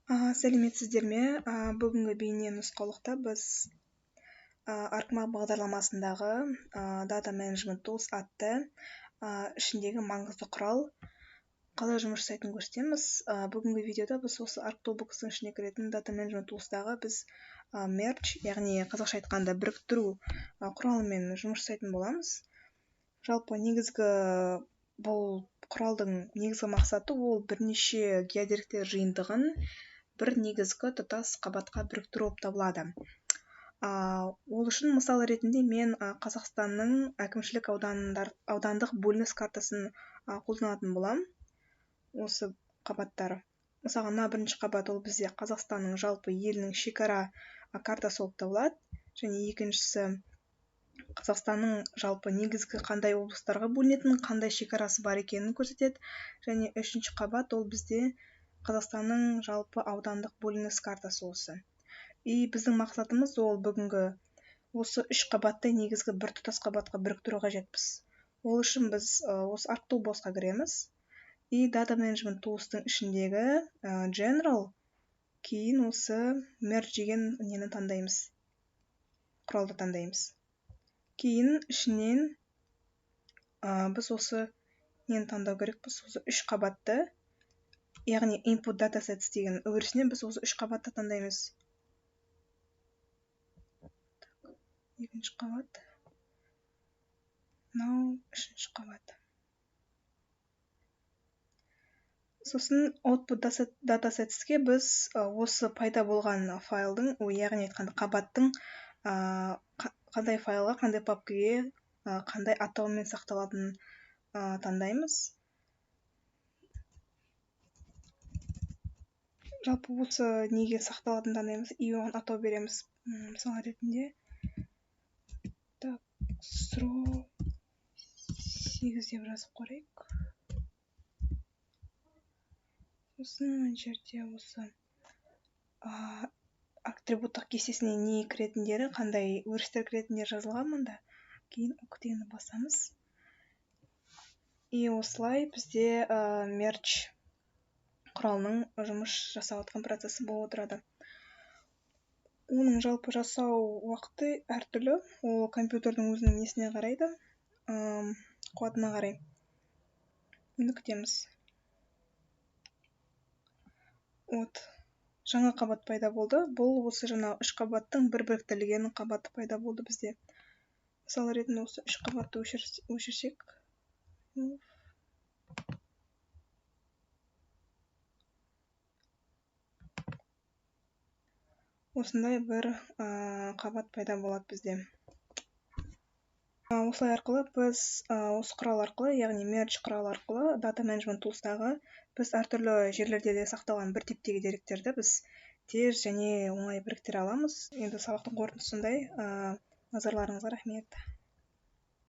Сәлеметсіздер ме? Бүгінгі бейне нұсқаулықта біз ArcMap бағдарламасындағы Data Management Tools атты ішіндегі маңызды құрал қалай жұмыс жасайтынын көрсетеміз. Бүгінгі видеода біз осы ArcToolbox-тың ішіне кіретін Data Management Tools-дағы біз merge, яғни қазақша айтқанда біріктіру құралымен жұмыс жасайтын боламыз. Жалпы негізгі бұл құралдың негізгі мақсаты ол бірнеше геодеректер жиынтығын бір негізгі тұтас қабатқа біріктіру болып табылады. Ол үшін мысал ретінде мен Қазақстанның әкімшілік аудандық бөлініс картасын қолданатын болам. Осы қабаттар. Мысалға, бірінші қабат ол бізде Қазақстанның жалпы елінің шекара картасы болып табылады. Және екіншісі Қазақстанның жалпы негізгі қандай облыстарға бөлінетінін, қандай шекарасы бар екенін көрсетеді. Және үшінші қабат ол бізде Қазақстанның жалпы аудандық бөлініс картасы осы. Біздің мақсатымыз ол бүгінгі осы үш қабатты негізгі бір тұтас қабатқа біріктіру қажетпіз. Ол үшін біз осы ArcToolbox-қа кіреміз. Data Management Tools-тың ішіндегі General, кейін осы Merge деген нені таңдаймыз. Құралды таңдаймыз. Кейін ішінен біз осы нені таңдау керекпіз. Осы үш қабатты, яғни Input Datasets деген өрісінен біз осы үш қабатты таңдаймыз. Екінші қабат. Үшінші қабат. Сосын Output Datasetsке біз осы пайда болған файлдың, яғни айтқанда қабаттың қандай файлға, қандай папкеге, қандай атаумен сақталатынын таңдаймыз. Жалпы осы неге сақталатынын таңдаймыз, оған атау береміз. Мысал ретінде SRO 8 деп жазып қойайық. Сосын мына жерде осы атрибуттық кестесіне не кіретіндері, қандай өрістер кіретіндері жазылған мұнда. Кейін ок дегенді басамыз. Осылай бізде merge құралының жұмыс жасап жатқан процесі болып отырады. Оның жалпы жасау уақыты әртүрлі. Ол компьютердің өзінің несіне қарайды, қуатына қарай. Енді күтеміз. Жаңа қабат пайда болды. Бұл осы жаңа үш қабаттың бір біріктірілген қабаты пайда болды бізде. Мысал ретінде осы үш қабатты өшірсек. Осындай бір қабат пайда болады бізде. Осылай арқылы біз осы құрал арқылы, яғни merge құрал арқылы Data Management Tools-тағы біз әртүрлі жерлерде де сақталған бір типтегі деректерді біз тез және оңай біріктіре аламыз. Енді сабақтың қорытындысы сондай. Назарларыңызға рахмет.